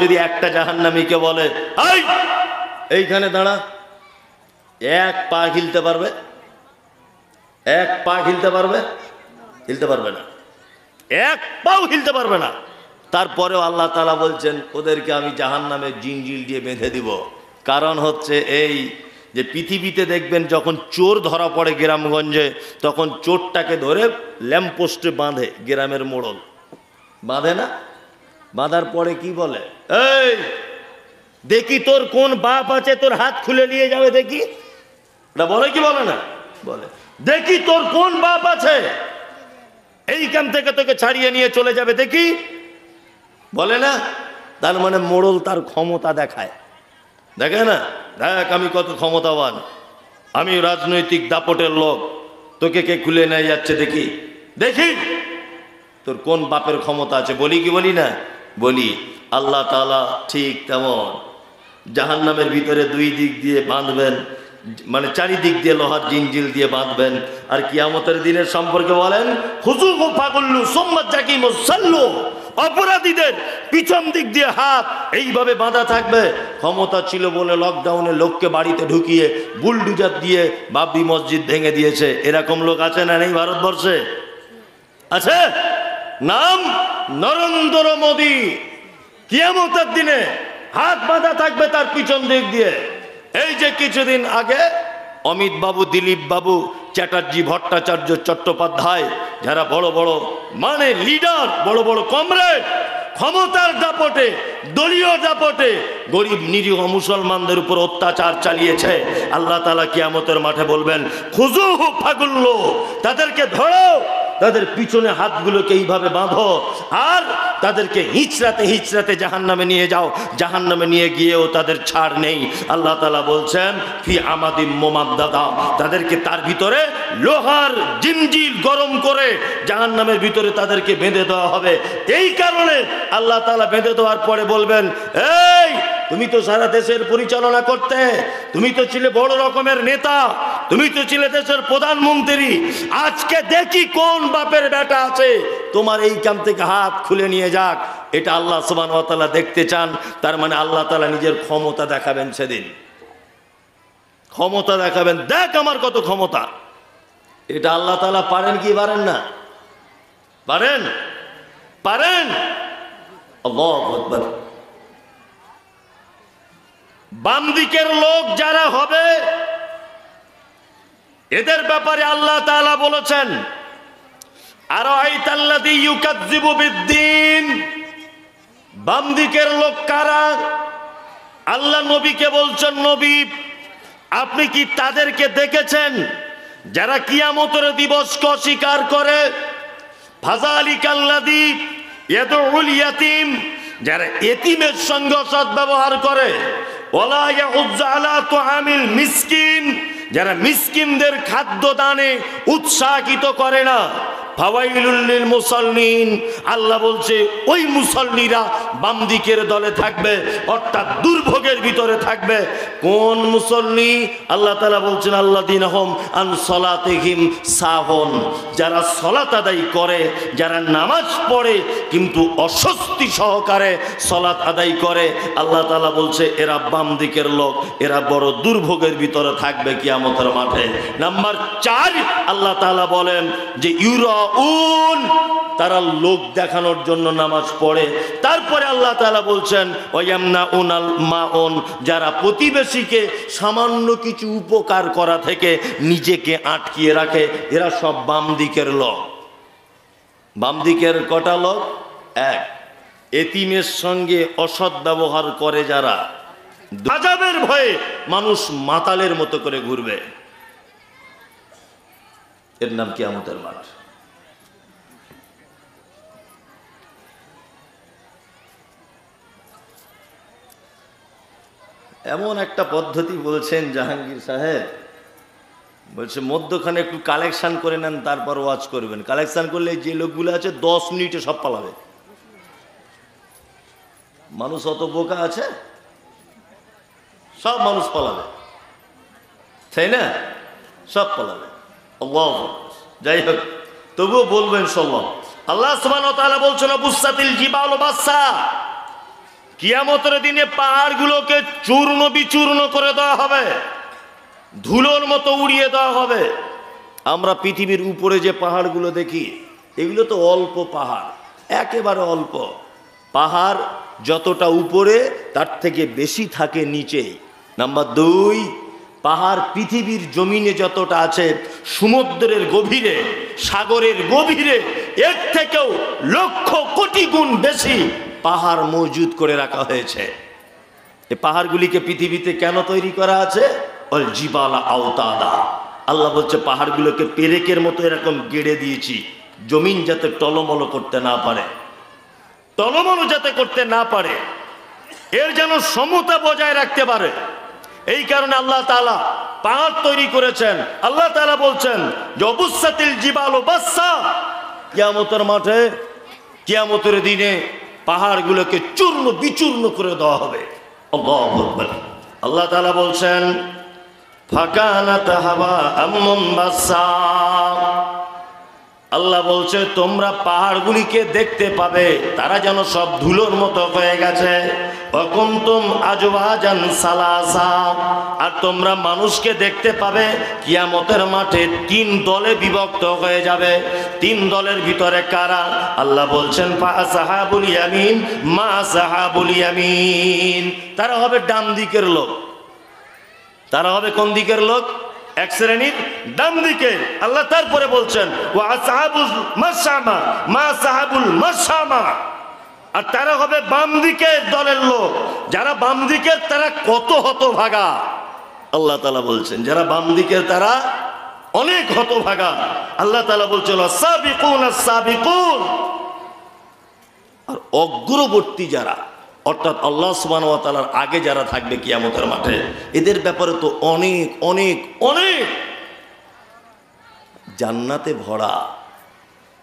যদি একটা জাহান্নামীকে বলে এই এইখানে দাঁড়া, এক পা হিলতে পারবে? এক পা হিলতে পারবে? হিলতে পারবে না, এক পাও হিলতে পারবে না। তারপরেও আল্লাহ তাআলা বলছেন ওদেরকে আমি জাহান্নামে জিঞ্জিল দিয়ে বেঁধে দিব। কারণ হচ্ছে এই যে পৃথিবীতে দেখবেন যখন চোর ধরা পড়ে গ্রামগঞ্জে, তখন চোরটাকে ধরে ল্যাম্পপোস্টে বাঁধে, গ্রামের মোড়ল বাঁধে না? বাঁধার পরে কি বলে, এই দেখি তোর কোন বাপ আছে তোর হাত খুলে নিয়ে যাবে দেখি। এটা বলে কি বলে না? বলে দেখি তোর কোন বাপ আছে এইখান থেকে তোকে ছাড়িয়ে নিয়ে চলে যাবে দেখি, বলে না? তার মানে মোড়ল তার ক্ষমতা দেখায়, দেখে না, দেখ আমি কত ক্ষমতাবান, আমি রাজনৈতিক দাপটের লোক, তোকে কে খুলে নিয়ে যাচ্ছে দেখি, দেখি তোর কোন বাপের ক্ষমতা আছে। বলি কি বলি না? বলি। আল্লাহ তাআলা ঠিক তেমন জাহান্নামের ভিতরে দুই দিক দিয়ে বাঁধবেন, মানে চারিদিক দিয়ে লোহার জিঞ্জিল দিয়ে বাঁধবেন। আর কিয়ামতের দিনের সম্পর্কে বলেন খুযুহু ফাগুল্লু সুম্মা জাকিমু সাল্লু, অপরাধীদের পিছন দিক দিয়ে হাত এইভাবে বাঁধা থাকবে। ক্ষমতা ছিল বলে লকডাউনে লোককে বাড়িতে ঢুকিয়ে বুলডুজার দিয়ে বাবরি মসজিদ ভেঙে দিয়েছে। এরকম লোক আছে না নেই ভারতবর্ষে? আছে। নাম নরেন্দ্র মোদী। কিয়ামতের দিনে হাত বাঁধা থাকবে তার পিছন দিক দিয়ে। এই যে কিছুদিন আগে অমিত বাবু, দিলীপ বাবু, চ্যাটার্জি, ভট্টাচার্য, চট্টোপাধ্যায়, যারা বড় বড় মানে লিডার, বড় বড় কমরেড, ক্ষমতার দাপটে, দলীয় দাপটে গরিব নিরীহ মুসলমানদের উপর অত্যাচার চালিয়েছে। আল্লাহ তাআলা কিয়ামতের মাঠে বলবেন খুযুহু ফাগুল্লু, তাদেরকে ধরো, তাদের পিছনে হাতগুলোকে এইভাবে বাঁধো আর তাদেরকে হিচড়াতে হিচড়াতে জাহান্নামে নিয়ে যাও। জাহান্নামে নিয়ে গিয়েও তাদের ছাড় নেই। আল্লাহ তাআলা বলছেন ফি আমাদিম মুমাদ্দাদা, তাদেরকে তার ভিতরে লোহার জিঞ্জিল গরম করে জাহান্নামের ভিতরে তাদেরকে বেঁধে দেওয়া হবে। এই কারণে আল্লাহ তাআলা বেঁধে দেওয়ার পরে বলবেন, এই তুমি তো সারা দেশের পরিচালনা করতে, তুমি তো ছিলে বড় রকমের নেতা, তুমি তো ছিলে দেশের প্রধানমন্ত্রী, আজকে দেখি কোন বাপের বেটা আছে তোমার এই কাম থেকে হাত খুলে নিয়ে যাক। এটা আল্লাহ সুবহানাহু ওয়া তাআলা দেখতে চান। তার মানে আল্লাহ তাআলা নিজের ক্ষমতা দেখাবেন সেদিন, ক্ষমতা দেখাবেন, দেখ আমার কত ক্ষমতা। এটা আল্লাহ তাআলা পারেন কি পারেন না? পারেন, পারেন। আল্লাহু আকবার। বাম দিকের লোক যারা হবে এদের ব্যাপারে আল্লাহ তাআলা বলেছেন আরাআইতাল্লাযী ইউকাযযিবু বিদ্দীন, বাম দিকের লোক কারা? আল্লাহ নবীকে বলছেন, নবী আপনি কি তাদেরকে দেখেছেন যারা কিয়ামতের দিবসকে অস্বীকার করে? ফাযালিকাল্লাযী ইয়াদউল ইয়াতীম, যারা এতিমের সঙ্গে সদ্ব্যবহার করে। ওয়ালা ইয়াহুজ্জু আলা তুআমিল মিসকিন, যারা মিসকিনদের খাদ্য দানে উৎসাহিত করে না। ফাওয়াইলুল লিল মুসাল্লিন, আল্লাহ বলছে ওই মুসল্লিরা বাম দিকের দলে থাকবে, অর্থাৎ দুর্ভোগের ভিতরে থাকবে। কোন মুসল্লি? আল্লাহ তাআলা বলছেন আল্লাযীনা হুম আন সালাতিহিম সাহুন, যারা সালাত আদায় করে, যারা নামাজ পড়ে কিন্তু অস্বস্তি সহকারে সালাত আদায় করে, আল্লাহ তাআলা বলছে এরা বাম দিকের লোক, এরা বড় দুর্ভোগের ভিতরে থাকবে কিয়ামতের মাঠে। নাম্বার 4 আল্লাহ তাআলা বলেন যে তারা লোক দেখানোর জন্য নামাজ পড়ে। তারপরে আল্লাহ তাআলা বলছেন ওয়ায়ামনাউনাল মাউন, যারা প্রতিবেশীকে সামান্য কিছু উপকার করা থেকে নিজেকে আটকিয়ে রাখে, এরা সব বাম দিকের লোক। বাম দিকের কটা লোক? 1। এতিমের সঙ্গে অসৎ ব্যবহার করে যারা, আযাবের ভয়ে মানুষ মাতালের মতো করে ঘুরবে, এর নাম কিয়ামতের মাঠ। এমন একটা পদ্ধতি বলছেন জাহাঙ্গীর সাহেব, বলছে মধ্যখানে একটু কালেকশন করে নেন তারপর ওয়াজ করবেন। কালেকশন করলে যে লোকগুলো আছে 10 মিনিটে সব পালাবে। মানুষ অত বোকা আছে, সব মানুষ পালাবে, তাই না? সব পালাবে। আল্লাহ, যাই হোক তবুও বলবেন ইনশাআল্লাহ। আল্লাহ সুবহানাহু ওয়া তাআলা বলছেন বুসাতিল জিবালু বাসসা, কিয়ামতের দিনে পাহাড়গুলোকে চূর্ণ বিচূর্ণ করে দেওয়া হবে, ধুলোর মতো উড়িয়ে দেওয়া হবে। আমরা পৃথিবীর উপরে যে পাহাড়গুলো দেখি এগুলো তো অল্প পাহাড়, একেবারে অল্প পাহাড়। যতটা উপরে তার থেকে বেশি থাকে নিচেই। নাম্বার 2, পাহাড় পৃথিবীর জমিনে যতটা আছে সমুদ্রের গভীরে, সাগরের গভীরে এর থেকেও লক্ষ কোটি গুণ বেশি পাহাড় মজুদ করে রাখা হয়েছে। এই পাহাড়গুলিকে পৃথিবীতে কেন তৈরি করা আছে? অল জিবালা আওতাদা, আল্লাহ বলছে পাহাড়গুলোকে পেরেকের মতো এরকম গেড়ে দিয়েছি, জমিন যাতে টলমল করতে না পারে, টলমল যাতে করতে না পারে, এর যেন সমতা বজায় রাখতে পারে। এই কারণে আল্লাহ তাআলা পাহাড় তৈরি করেছেন। আল্লাহ তাআলা বলছেন যে অবুসাতিল জিবালু বাসসা, কিয়ামতের মাঠে, কিয়ামতের দিনে পাহাড়গুলোকে চূর্ণ বিচূর্ণ করে দেওয়া হবে। আল্লাহু আকবার। আল্লাহ তাআলা বলছেন ফাকানাত হাবাআম মুনবাসসা, আল্লাহ বলছে তোমরা পাহাড়গুলিকে দেখতে পাবে তারা যেন সব ধুলোর মতো হয়ে গেছে। ওয়াকুনতুম আজওয়াজান সালাসা, আর তোমরা মানুষকে দেখতে পাবে কিয়ামতের মাঠে 3 দলে বিভক্ত হয়ে যাবে। 3 দলের ভিতরে কারা? আল্লাহ বলছেন ফাসাহাবুল ইয়ামিন মা সাহাবুল ইয়ামিন, তারা হবে ডান দিকের লোক। তারা হবে কোন দিকের লোক? এক শ্রেণীর ডান দিকে। আল্লাহ তারপরে বলছেন ওয়া আসহাবুল মাশামা মা সাহাবুল মাশামা, আর তারা হবে বাম দিকের দলের লোক। যারা বাম দিকের তারা কত হতভাগা, আল্লাহ তাআলা বলছেন যারা বাম দিকের তারা অনেক হতভাগা। আল্লাহ তাআলা বলছেন সাবিকুন সাবিকুন, আর অগ্রবর্তী যারা, অর্থাৎ আল্লাহ সুবহানাহু ওয়া তাআলার আগে যারা থাকবে কিয়ামতের মাঠে, এদের ব্যাপারে তো অনেক অনেক অনেক জান্নাতে ভরা।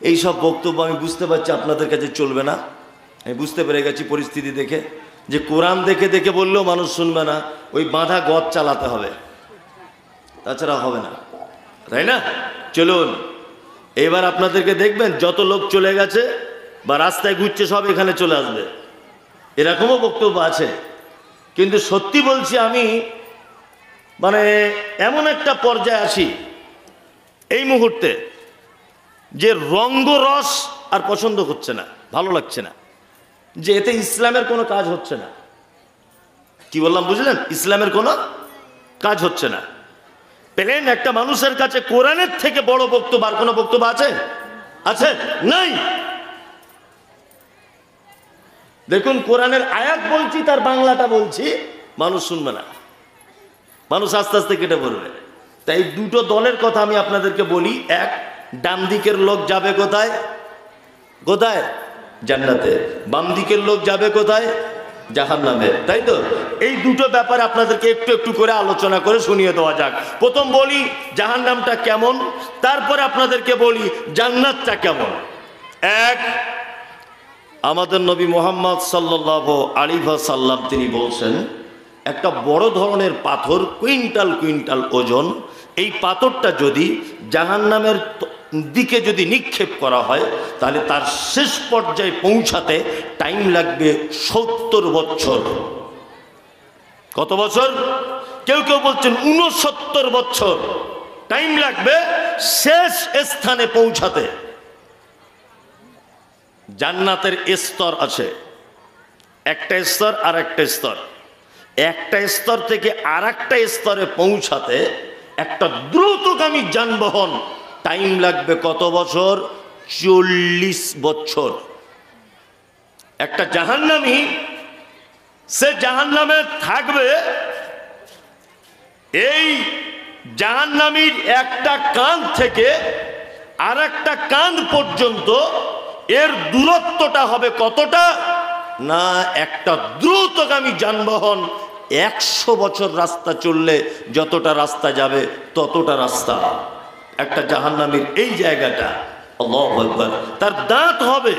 এই সব বক্তব্য আমি বুঝতে পারছি আপনাদের কাছে চলবে না, আমি বুঝতে পেরে গেছি পরিস্থিতি দেখে যে কোরআন দেখে দেখে বললেও মানুষ শুনবে না, ওই বাঁধা গদ চালাতে হবে, তাছাড়া হবে না, তাই না? চলুন এবার আপনাদেরকে দেখবেন যত লোক চলে গেছে বা রাস্তায় ঘুরছে সব এখানে চলে আসবে, এরকমও বক্তব্য আছে। কিন্তু সত্যি বলছি আমি, মানে এমন একটা পর্যায়ে আসি এই মুহূর্তে যে রঙ্গরস আর পছন্দ হচ্ছে না, ভালো লাগছে না, যে এতে ইসলামের কোনো কাজ হচ্ছে না। কি বললাম বুঝলেন? ইসলামের কোনো কাজ হচ্ছে না। প্লেন একটা মানুষের কাছে কোরআনের থেকে বড় বক্তব্য আর কোনো বক্তব্য আছে? আছে? নাই। দেখুন কোরআনের আয়াত বলছি, তার বাংলাটা বলছি, মানুষ শুনবে না, মানুষ আস্তে আস্তে কেটে পড়বে। তাই 2টো দলের কথা আমি আপনাদেরকে বলি। এক, ডান দিকের লোক যাবে কোথায়? কোথায়? জান্নাতে। বাম দিকের লোক যাবে কোথায়? জাহান্নামে, তাই তো? এই 2টো ব্যাপারে আপনাদেরকে একটু একটু করে আলোচনা করে শুনিয়ে দেওয়া যাক। প্রথম বলি জাহান্নামটা কেমন, তারপরে আপনাদেরকে বলি জান্নাতটা কেমন। এক, আমাদের নবী মুহাম্মদ সাল্লাল্লাহু আলাইহি ওয়াসাল্লাম তিনি বলছেন একটা বড় ধরনের পাথর, কুইন্টাল কুইন্টাল ওজন, এই পাথরটা যদি জাহান্নামের দিকে যদি নিক্ষেপ করা হয় তাহলে তার শেষ পর্যায়ে পৌঁছাতে টাইম লাগবে 70 বছর। কত বছর? কেউ কেউ বলছেন 69 বছর টাইম লাগবে শেষ স্থানে পৌঁছাতে। জান্নাতের স্তর আছে, একটা স্তর আর একটা স্তর, একটা স্তর থেকে আর একটা স্তরে পৌঁছাতে একটা দ্রুতগামী যানবাহন টাইম লাগবে কত বছর? 40 বছর। একটা জাহান্নামী, সে জাহান্নামে থাকবে, এই জাহান্নামীর একটা কান থেকে আর একটা কান পর্যন্ত এর দূরত্বটা হবে কতটা না, একটা দ্রুতগামী যানবাহন 100 বছর রাস্তা চললে যতটা রাস্তা যাবে ততটা রাস্তা। একটা জাহান্নামীর এই জায়গাটা, আল্লাহু আকবার, তার দাঁত হবে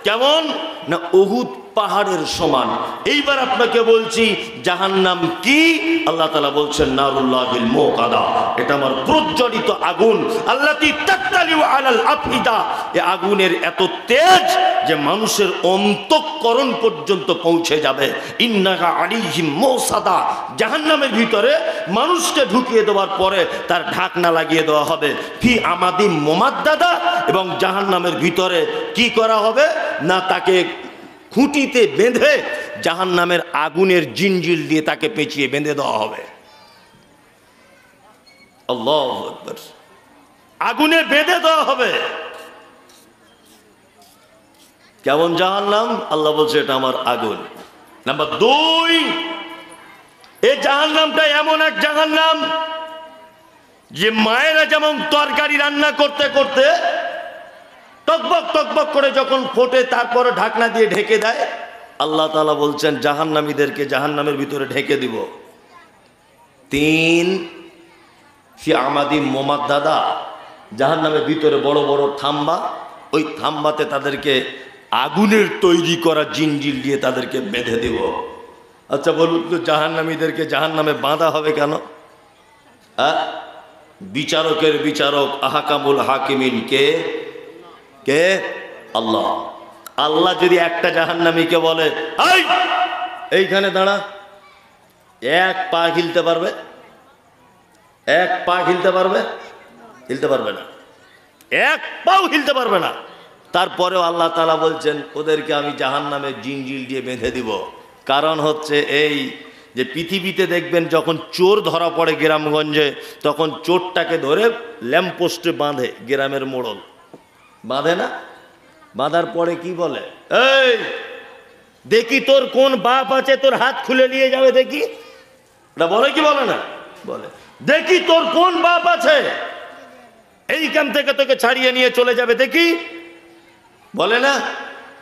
কেমন না, উহুদ পাহাড়ের সমান। এইবার আপনাকে বলছি জাহান্নাম কি? আল্লাহ তাআলা বলছেন নারুল্লাহিল মুকাদা, এটা আমার প্রজ্বলিত আগুন। আল্লাতী তাত্তালিউ আলাল আফইদা, এই আগুনের এত তেজ যে মানুষের অন্তঃকরণ পর্যন্ত পৌঁছে যাবে। ইন্নাহা আলাইহিম মুসাদা, জাহান্নামের ভিতরে মানুষকে ঢুকিয়ে দেওয়ার পরে তার ঢাকনা লাগিয়ে দেওয়া হবে। ফি আমাদিম মুমাদ্দাদা, এবং জাহান্নামের ভিতরে কি করা হবে না, তাকে খুঁটিতে বেঁধে জাহান্নামের আগুনের জিঞ্জির দিয়ে তাকে পেঁচিয়ে বেঁধে দেওয়া হবে। আল্লাহু আকবার, আগুনে বেঁধে দেওয়া হবে। কেমন জাহান্নাম? আল্লাহ বলছে এটা আমার আগুন। নাম্বার 2, এই জাহান্নামটা এমন এক জাহান্নাম যে মায়েরা যেমন তরকারি রান্না করতে করতে টকবক টকবক করে যখন ফোটে তারপরে ঢাকনা দিয়ে ঢেকে দেয়, আল্লাহ তাআলা বলছেন জাহান্নামীদেরকে জাহান্নামের ভিতরে ঢেকে দিব। 3, ফি আমাদিম মুমাদ্দাদা, জাহান্নামের ভিতরে বড় বড় থাম্বা, ওই থাম্বাতে তাদেরকে আগুনের তৈরি করা জিঞ্জির দিয়ে তাদেরকে বেঁধে দেব। আচ্ছা বলুন তো, জাহান্নামীদেরকে জাহান্নামে বাঁধা হবে কেন? বিচারকের বিচারক, আহকামুল হাকিমিন কে? কে? আল্লাহ। আল্লাহ যদি একটা জাহান্নামীকে বলে এইখানে দাঁড়া, এক পা হিলতে পারবে? এক পা হিলতে পারবে? হিলতে পারবে না, এক পাও হিলতে পারবে না। তারপরেও আল্লাহ তাআলা বলছেন ওদেরকে আমি জাহান্নামে জিঞ্জির দিয়ে বেঁধে দিব। কারণ হচ্ছে এই যে পৃথিবীতে দেখবেন যখন চোর ধরা পড়ে গ্রামগঞ্জে, তখন চোরটাকে ধরে ল্যাম্পপোস্টে বাঁধে, গ্রামের মোড়ল বাঁধে না? বাঁধার পরে কি বলে, এই দেখি তোর কোন বাপ আছে, তোর হাত খুলে নিয়ে যাবে দেখি। এটা বলে কি বলে না? বলে দেখি তোর কোন বাপ আছে, এইখান থেকে তোকে ছাড়িয়ে নিয়ে চলে যাবে দেখি, বলে না?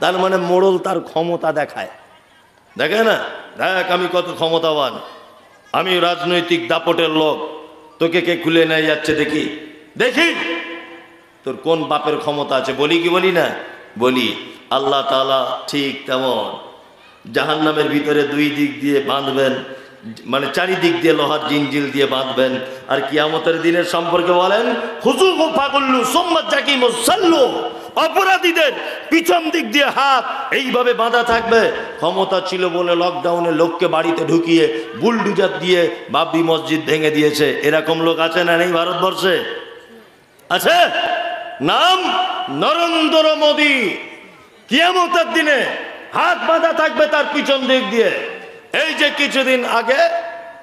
তার মানে মোড়ল তার ক্ষমতা দেখায়, দেখে না, দেখ আমি কত ক্ষমতাবান, আমি রাজনৈতিক দাপটের লোক, তোকে কে খুলে নিয়ে যাচ্ছে দেখি, দেখি তোর কোন বাপের ক্ষমতা আছে। বলি কি বলি না? বলি। আল্লাহ তাআলা ঠিক তেমন জাহান্নামের ভিতরে 2 দিক দিয়ে বাঁধবেন, মানে চারিদিক দিয়ে লোহার জিঞ্জিল দিয়ে বাঁধবেন। আর কিয়ামতের দিনের সম্পর্কে বলেন খুযুহু ফাগুল্লু সুম্মা জাকিমুস সাল্লু, অপরাধীদের পিছন দিক দিয়ে হাত এইভাবে বাঁধা থাকবে। ক্ষমতা ছিল বলে লকডাউনে লোককে বাড়িতে ঢুকিয়ে বুলডুজার দিয়ে বাবরি মসজিদ ভেঙে দিয়েছে। এরকম লোক আছে না নেই ভারতবর্ষে? আছে। নাম নরেন্দ্র মোদী। কিয়ামতের দিনে হাত বাঁধা থাকবে তার পিছন দিক দিয়ে। এই যে কিছুদিন আগে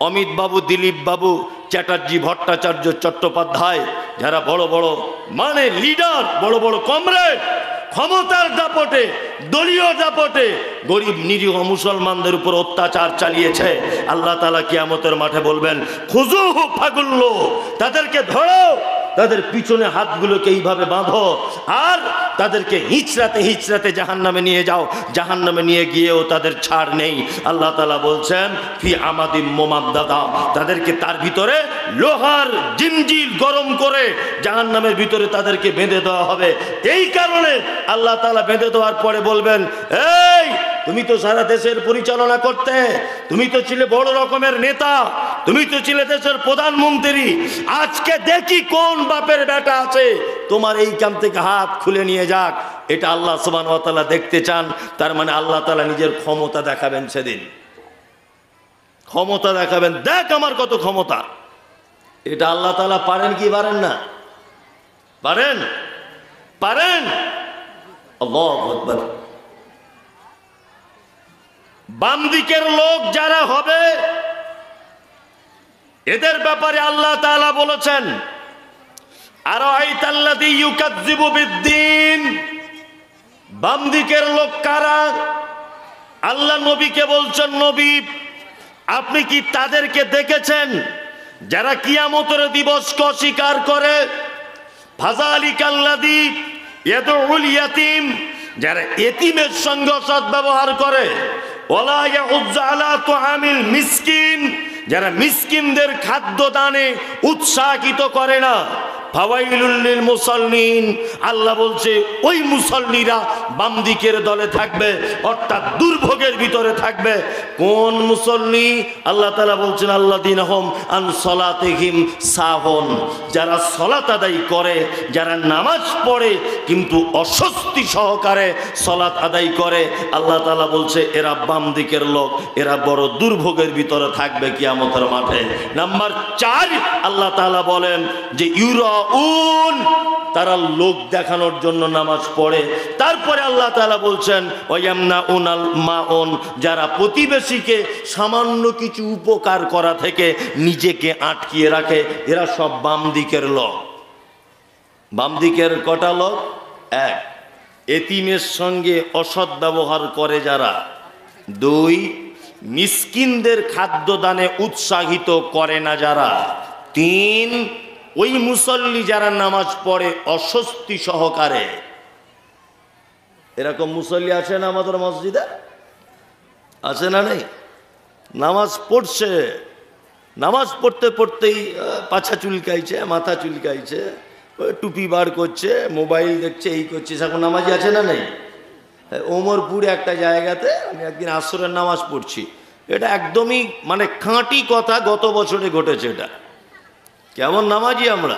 অমিত বাবু, দিলীপ বাবু, চ্যাটার্জি, ভট্টাচার্য, চট্টোপাধ্যায়, যারা বড় বড় মানে লিডার, বড় বড় কমরেড, ক্ষমতার দাপটে, দলীয় দাপটে গরিব নিরীহ মুসলমানদের উপর অত্যাচার চালিয়েছে। আল্লাহ তাআলা কিয়ামতের মাঠে বলবেন খুযুহু ফাগুল্লু, তাদেরকে ধরো, তাদের পিছনে হাতগুলোকে এইভাবে বাঁধো, আর তাদেরকে হিচড়াতে হিচড়াতে জাহান্নামে নিয়ে যাও। জাহান্নামে নিয়ে গিয়েও তাদের ছাড় নেই। আল্লাহ তাআলা বলছেন ফি আমাদিম মুমাদ্দাদা, তাদেরকে তার ভিতরে লোহার জিঞ্জির গরম করে জাহান্নামের ভিতরে তাদেরকে বেঁধে দেওয়া হবে। এই কারণে আল্লাহ তাআলা বেঁধে দেওয়ার পরে বলবেন, এই তুমি তো সারা দেশের পরিচালনা করতে, তুমি তো ছিলে বড় রকমের নেতা, তুমি তো ছিলে দেশের প্রধানমন্ত্রী, আজকে দেখি কোন বাপের বেটা আছে তোমার এইখান থেকে হাত খুলে নিয়ে যাক। এটা আল্লাহ সুবহানাহু ওয়া তাআলা দেখতে চান। তার মানে আল্লাহ তাআলা নিজের ক্ষমতা দেখাবেন সেদিন, ক্ষমতা দেখাবেন, দেখ আমার কত ক্ষমতা। এটা আল্লাহ তাআলা পারেন কি পারেন না? পারেন, পারেন। আল্লাহু আকবার। বাম দিকের লোক যারা হবে এদের ব্যাপারে আল্লাহ তাআলা বলেছেন আরাআইতাল্লাযী ইউকাযযিবু বিদ্দীন, বাম দিকের লোক কারা? আল্লাহ নবীকে বলছেন, নবী আপনি কি তাদেরকে দেখেছেন যারা কিয়ামতের দিবসকে অস্বীকার করে? ফাযালিকাল্লাযী ইয়াদউল ইয়াতীম, যারা এতিমের সঙ্গে সদ্ব্যবহার করে। ওয়ালা ইয়াহুজ্জু আলা তুআমিল মিসকিন, যারা মিসকিনদের খাদ্য দানে উৎসাহিত করে না। ফাওয়াইলুল লিল মুসাল্লিন, আল্লাহ বলছে ওই মুসল্লিরা বাম দিকের দলে থাকবে, অর্থাৎ দুর্ভোগের ভিতরে থাকবে। কোন মুসল্লি? আল্লাহ তাআলা বলছেন আল্লাযীনা হুম আন সালাতিহিম সাহুন, যারা সালাত আদায় করে, যারা নামাজ পড়ে কিন্তু অস্বস্তি সহকারে সালাত আদায় করে, আল্লাহ তাআলা বলছে এরা বাম দিকের লোক, এরা বড় দুর্ভোগের ভিতরে থাকবে কিয়ামতের মাঠে। নাম্বার 4 আল্লাহ তাআলা বলেন যে ইউরাউন, তারা লোক দেখানোর জন্য নামাজ পড়ে। তারপরে আল্লাহ তাআলা বলছেন ওয়ায়ামনাউনাল মাউন, যারা প্রতিবেশীকে সামান্য কিছু উপকার করা থেকে নিজেকে আটকিয়ে রাখে, এরা সব বাম দিকের লোক। বাম দিকের কটা লোক? 1, এতিমের সঙ্গে অসৎ ব্যবহার করে যারা। 2, মিসকিনদের খাদ্যদানে উৎসাহিত করে না যারা। 3, ওই মুসল্লি যারা নামাজ পড়ে অস্বস্তি সহকারে। এরকম মুসল্লি আছে না আমাদের মসজিদে? আছে না নেই? নামাজ পড়ছে, নামাজ পড়তে পড়তেই পাছা চুলকাইছে, মাথা চুলকাইছে, টুপি বার করছে, মোবাইল দেখছে, এই করছে। এখন নামাজি আছে না নেই? ওমরপুরে একটা জায়গাতে আমি একদিন আসরের নামাজ পড়ছি, এটা একদমই মানে খাঁটি কথা, গত বছরে ঘটেছে। এটা কেমন নামাজি আমরা,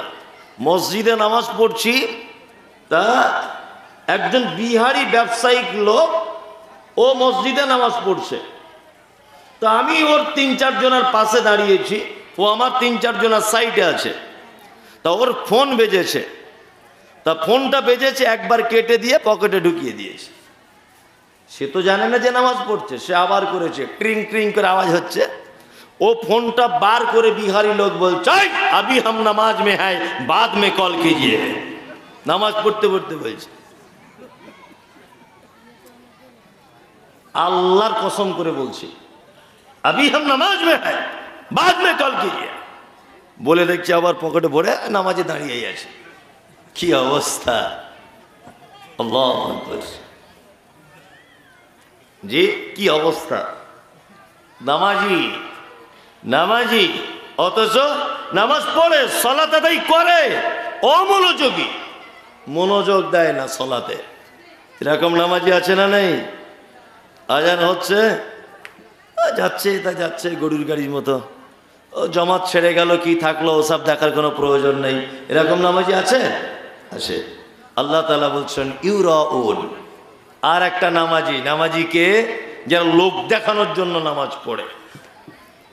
মসজিদে নামাজ পড়ছি, তা একজন বিহারি ব্যবসায়িক লোক ও মসজিদে নামাজ পড়ছে। তো আমি ওর 3-4 জনের পাশে দাঁড়িয়েছি, ও আমার 3-4 জনের সাইডে আছে। তা ওর ফোন বেজেছে, তা ফোনটা বেজেছে, একবার কেটে দিয়ে পকেটে ঢুকিয়ে দিয়েছে। সে তো জানে না যে নামাজ পড়ছে, সে আবার করেছে, ট্রিং ট্রিং করে আওয়াজ হচ্ছে। ও ফোনটা বার করে বিহারি লোক বলছে আবি হাম নামাজ মে হ্যায় বাদ মে কল কিজিয়ে। নামাজ পড়তে পড়তে বলছে। আল্লাহর কসম করে বলছি, আবি হাম নামাজ মে হ্যায় বাদ মে কল কিজিয়ে বলে দেখছি আবার পকেটে ভরে নামাজে দাঁড়িয়ে আছে। কি অবস্থা! আল্লাহু আকবার। জি, কি অবস্থা! নামাজি নামাজি অথচ নামাজ পড়ে, সালাত আদায় করে, অমনোযোগী, মনোযোগ দেয় না সালাতে। এরকম নামাজি আছে না নেই? আজান হচ্ছে, যাচ্ছে তা যাচ্ছে গরুর গাড়ির মতো, ও জমাত ছেড়ে গেল কি থাকলো ওসব দেখার কোনো প্রয়োজন নেই। এরকম নামাজি আছে? আছে। আল্লাহ তাআলা বলছেন ইউরাউন। আর একটা নামাজি, নামাজিকে যারা লোক দেখানোর জন্য নামাজ পড়ে,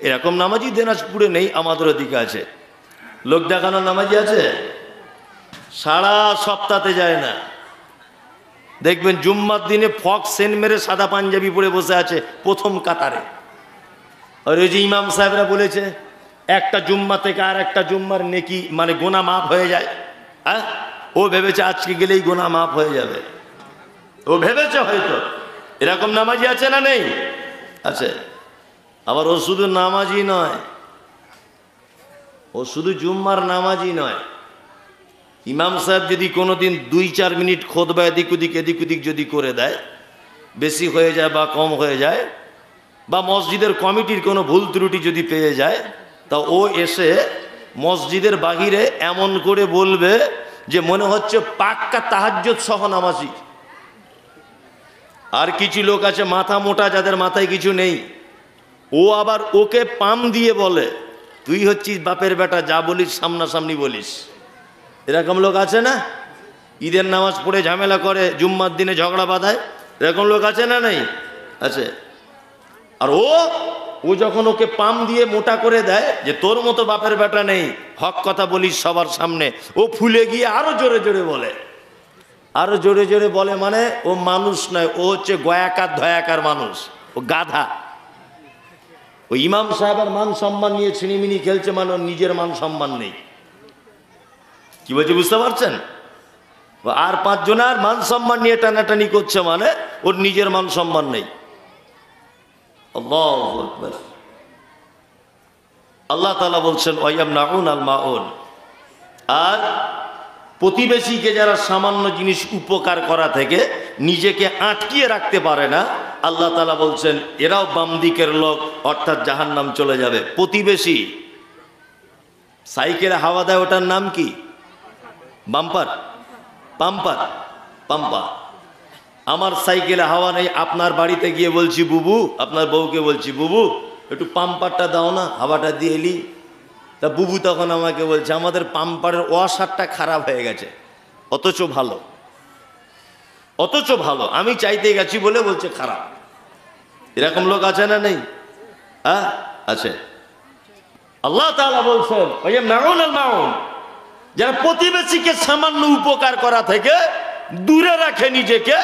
এরকম নামাজি দিনাজপুরে নেই, আমাদের ওদিকে আছে। লোক দেখানোর নামাজি আছে, সারা সপ্তাহে যায় না। দেখবেন জুম্মার দিনে ফক সেন মেরে সাদা পাঞ্জাবি পরে বসে আছে প্রথম কাতারে। আর ওই যে ইমাম সাহেবরা বলেছে একটা জুম্মা থেকে আর একটা জুম্মার নেকি মানে গোনা মাফ হয়ে যায়। হ্যাঁ, ও ভেবেছে আজকে গেলেই গোনা মাফ হয়ে যাবে, ও ভেবেছে হয়তো। এরকম নামাজি আছে না নেই? আছে। আবার ও শুধু নামাজি নয়, ও শুধু জুম্মার নামাজি নয়। ইমাম সাহেব যদি কোনোদিন 2-4 মিনিট খুতবা এদিক ওদিক যদি করে দেয়, বেশি হয়ে যায় বা কম হয়ে যায়, বা মসজিদের কমিটির কোনো ভুল ত্রুটি যদি পেয়ে যায়, তা ও এসে মসজিদের বাহিরে এমন করে বলবে যে মনে হচ্ছে পাক্কা তাহাজ্জুদ সহ নামাজি। আর কিছু লোক আছে মাথা মোটা, যাদের মাথায় কিছু নেই, ও আবার ওকে পাম দিয়ে বলে তুই হচ্ছিস বাপের বেটা, যা বলিস সামনাসামনি বলিস। এরকম লোক আছে না? ঈদের নামাজ পড়ে ঝামেলা করে, জুম্মার দিনে ঝগড়া বাঁধায়। এরকম লোক আছে না নেই? আছে। আর ও যখন ওকে পাম দিয়ে মোটা করে দেয় যে তোর মতো বাপের বেটা নেই, হক কথা বলিস সবার সামনে, ও ফুলে গিয়ে আরো জোরে জোরে বলে। আরো জোরে জোরে বলে মানে ও মানুষ নয়, ও হচ্ছে গয়াকার ধয়াকার মানুষ, ও গাধা। ওই ইমাম সাহেবের মান সম্মান নিয়ে ছিনিমিনি খেলছে, মানে ওর নিজের মান সম্মান নেই। কি বলছে বুঝতে পারছেন? আর 5 জনের মান সম্মান নিয়ে টানাটানি করছে, মানে ওর নিজের মান সম্মান নেই। আল্লাহু আকবার। আল্লাহ তাআলা বলছেন ওয়ায়ামনাউনাল মাউন। আর প্রতিবেশীকে যারা সামান্য জিনিস উপকার করা থেকে নিজেকে আটকিয়ে রাখতে পারে না, আল্লাহ তাআলা বলছেন এরাও বাম দিকের লোক, অর্থাৎ জাহান্নাম চলে যাবে। প্রতিবেশী সাইকেলে হাওয়া দেয়, ওটার নাম কি? Bumper, pumper, Pampa. আমার সাইকেলে হাওয়া নেই, আপনার বাড়িতে গিয়ে বলছি বুবু, আপনার বউকে বলছি বুবু একটু পাম্পারটা দাও না, হাওয়াটা দিয়ে এলি। তা বুবু তখন আমাকে বলছে আমাদের পাম্পারের ওয়াশারটা খারাপ হয়ে গেছে, অথচ ভালো, অথচ ভালো, আমি চাইতে গেছি বলে বলছে খারাপ। এরকম লোক আছে না নেই? হ্যাঁ আছে। আল্লাহ তাআলা বলছেন ওই যে মাউন আল মাউন, যারা প্রতিবেশীকে সামান্য উপকার করা থেকে দূরে রাখে, নিজেকে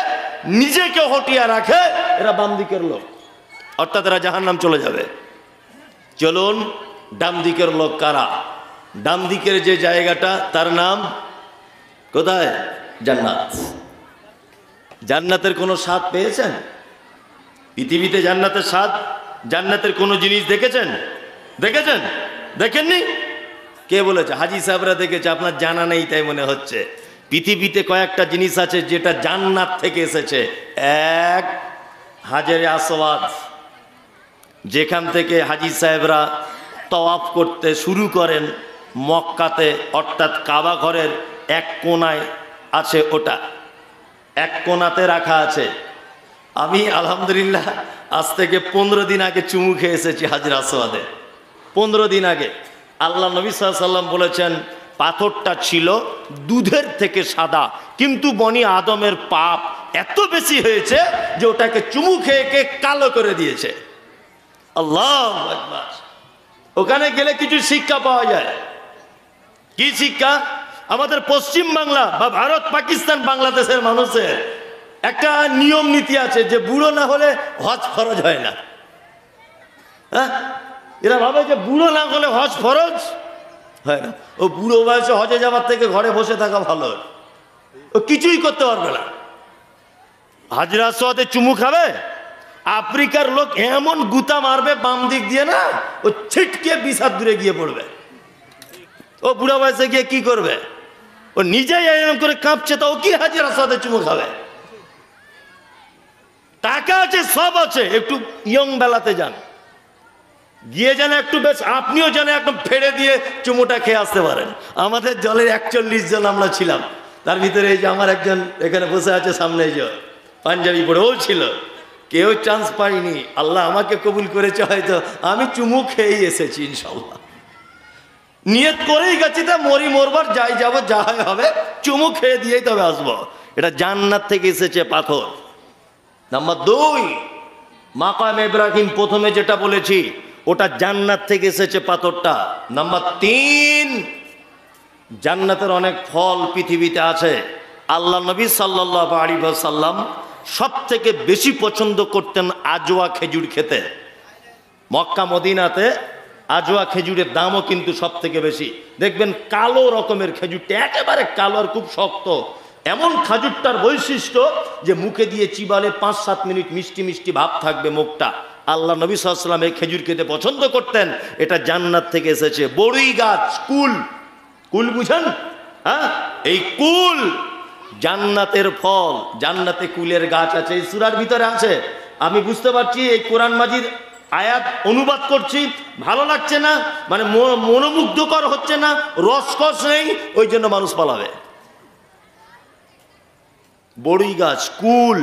নিজেকে হটিয়ে রাখে, এরা বাম দিকের লোক, অর্থাৎ এরা জাহান্নাম চলে যাবে। চলুন ডান দিকের লোক কারা? ডান দিকের যে জায়গাটা তার নাম কোথায়? জান্নাত। জান্নাতের কোনো স্বাদ পেয়েছেন? পৃথিবীতে জান্নাতের স্বাদ, জান্নাতের কোনো জিনিস দেখেছেন? দেখেছেন? দেখেননি? কে বলেছে? হাজি সাহেবরা দেখেছে, আপনার জানা নেই তাই মনে হচ্ছে। পৃথিবীতে কয়েকটা জিনিস আছে যেটা জান্নাত থেকে এসেছে। এক, হাজরে আসওয়াদ, যেখান থেকে হাজি সাহেবরা তওয়াফ করতে শুরু করেন মক্কাতে, অর্থাৎ কাবা ঘরের এক কোনায় আছে, ওটা এক কোনাতে রাখা আছে। আমি আলহামদুলিল্লাহ আজ থেকে 15 দিন আগে চুমু খেয়ে এসেছি হাজরে আসওয়াদে। 15 দিন আগে আল্লাহ নবী সাল্লাল্লাহু আলাইহি ওয়াসাল্লাম বলেছেন পাথরটা ছিল দুধের থেকে সাদা, কিন্তু বনি আদমের পাপ এত বেশি হয়েছে যে ওটাকে চুমু খেয়ে খেয়ে কালো করে দিয়েছে। আল্লাহু আকবার। ওখানে গেলে কিছু শিক্ষা পাওয়া যায়। কি শিক্ষা? আমাদের পশ্চিম বাংলা বা ভারত, পাকিস্তান, বাংলাদেশের মানুষের একটা নিয়ম নীতি আছে যে বুড়ো না হলে হজ ফরজ হয় না। হ্যাঁ, এরা ভাবে যে বুড়ো না হলে হজ ফরজ হয় না। ও বুড়ো বয়সে হজে যাওয়ার থেকে ঘরে বসে থাকা ভালো, ও কিছুই করতে পারবে না। হাজরে আসওয়াদে চুমু খাবে, আফ্রিকার লোক এমন গুতা মারবে বাম দিক দিয়ে না, ও ছিটকে 20 হাত দূরে গিয়ে পড়বে। ও বুড়া বয়সে গিয়ে কি করবে? ও নিজেই এরকম করে কাঁপছে, তো ও কি হাজরে আসওয়াদে চুমু খাবে? টাকা আছে, সব আছে, একটু ইয়ং বেলাতে যান, গিয়ে যেন একটু বেশ আপনিও যেন একদম ফেড়ে দিয়ে চুমুটা খেয়ে আসতে পারেন। আমাদের দলের 41 জন আমরা ছিলাম, তার ভিতরে এই যে আমার একজন এখানে বসে আছে সামনে, এই যে পাঞ্জাবি পরে, ও ছিল। কেউ চান্স পাইনি, আল্লাহ আমাকে কবুল করেছে, হয়তো আমি চুমু খেয়েই এসেছি ইনশাল্লাহ। নিয়ত করেই গেছি, তা মরি মরবার, যাই যাবো, যা হবে চুমু খেয়ে দিয়েই তবে আসবো। এটা জান্নাত থেকে এসেছে পাথর। নাম্বার 2, মাকাম ইব্রাহিম, প্রথমে যেটা বলেছি ওটা জান্নাত থেকে এসেছে পাথরটা। নাম্বার 3, জান্নাতের অনেক ফল পৃথিবীতে আছে। আল্লাহ নবী সাল্লাল্লাহু আলাইহি ওয়াসাল্লাম সব থেকে বেশি পছন্দ করতেন আজওয়া খেজুর খেতে। মক্কা মদিনাতে আজওয়া খেজুরের দামও কিন্তু সব থেকে বেশি। দেখবেন কালো রকমের খেজুরটা, একেবারে কালো আর খুব শক্ত। এমন খাজুরটার বৈশিষ্ট্য যে মুখে দিয়ে চিবালে 5-7 মিনিট মিষ্টি মিষ্টি ভাব থাকবে মুখটা। আল্লাহ নবী সাল্লাল্লাহু আলাইহি ওয়াসাল্লাম এই খেজুর খেতে পছন্দ করতেন। এটা জান্নাত থেকে এসেছে। বড়ই গাছ, কুল, কুল বুঝেন? হ্যাঁ, এই কুল জান্নাতের ফল। জান্নাতে কুলের গাছ আছে, এই সূরার ভিতরে আছে। আমি বুঝতে পারছি, এই কোরআন মাজিদ আয়াত অনুবাদ করছি, ভালো লাগছে না, মানে মনোমুগ্ধকর হচ্ছে না, রসকস নেই, ওই জন্য মানুষ পালাবে। বড়ই গাছ, কুল,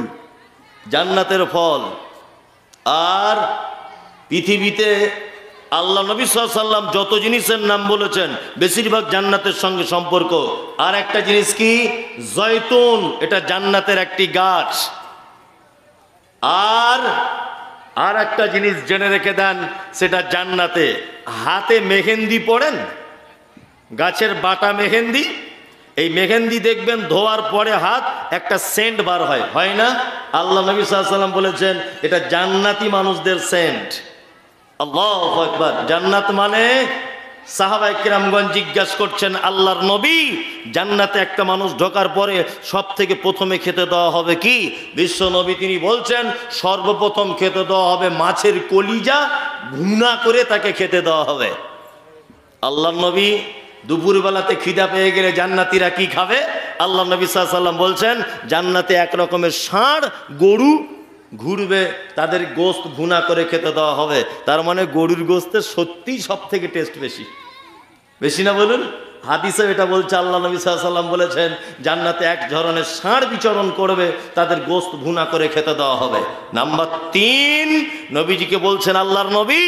জান্নাতের ফল। আর পৃথিবীতে আল্লাহ নবী সাল্লাল্লাহু আলাইহি ওয়াসাল্লাম যত জিনিসের নাম বলেছেন বেশিরভাগ জান্নাতের সঙ্গে সম্পর্ক। আর একটা জিনিস কি? জয়তুন, এটা জান্নাতের একটি গাছ। আর একটা জিনিস জেনে রেখে দেন, সেটা জান্নাতে হাতে মেহেন্দি পড়েন, গাছের বাটা মেহেন্দি। এই মেহেন্দি দেখবেন ধোয়ার পরে হাত একটা সেন্ট বার হয়, হয় না? আল্লাহ নবী সাল্লাল্লাহু আলাইহি ওয়াসাল্লাম বলেছেন এটা জান্নাতি মানুষদের সেন্ট। আল্লাহু আকবার। জান্নাত মানে, সাহাবায়ে কেরামগণ জিজ্ঞাসা করছেন আল্লাহর নবী, জান্নাতে একটা মানুষ ঢোকার পরে সব থেকে প্রথমে খেতে দেওয়া হবে কি? বিশ্ব নবী তিনি বলছেন সর্বপ্রথম খেতে দেওয়া হবে মাছের কলিজা, ভুনা করে তাকে খেতে দেওয়া হবে। আল্লাহর নবী দুপুরবেলাতে খিদা পেয়ে গেলে জান্নাতীরা কি খাবে? আল্লাহ নবী সাল্লাল্লাহু আলাইহি ওয়াসাল্লাম বলছেন জান্নাতে এক রকমের ষাঁড় গরু ঘুরবে, তাদের গোশত ভুনা করে খেতে দেওয়া হবে। তার মানে গরুর গোশতের সত্যিই সব থেকে টেস্ট বেশি, বেশি না বলুন? হাদিসে এটা বলছে, আল্লাহ নবী সাল্লাল্লাহু আলাইহি ওয়াসাল্লাম বলেছেন জান্নাতে এক ধরনের ষাঁড় বিচরণ করবে, তাদের গোশত ভুনা করে খেতে দেওয়া হবে। নাম্বার 3, নবীজিকে বলছেন আল্লাহর নবী,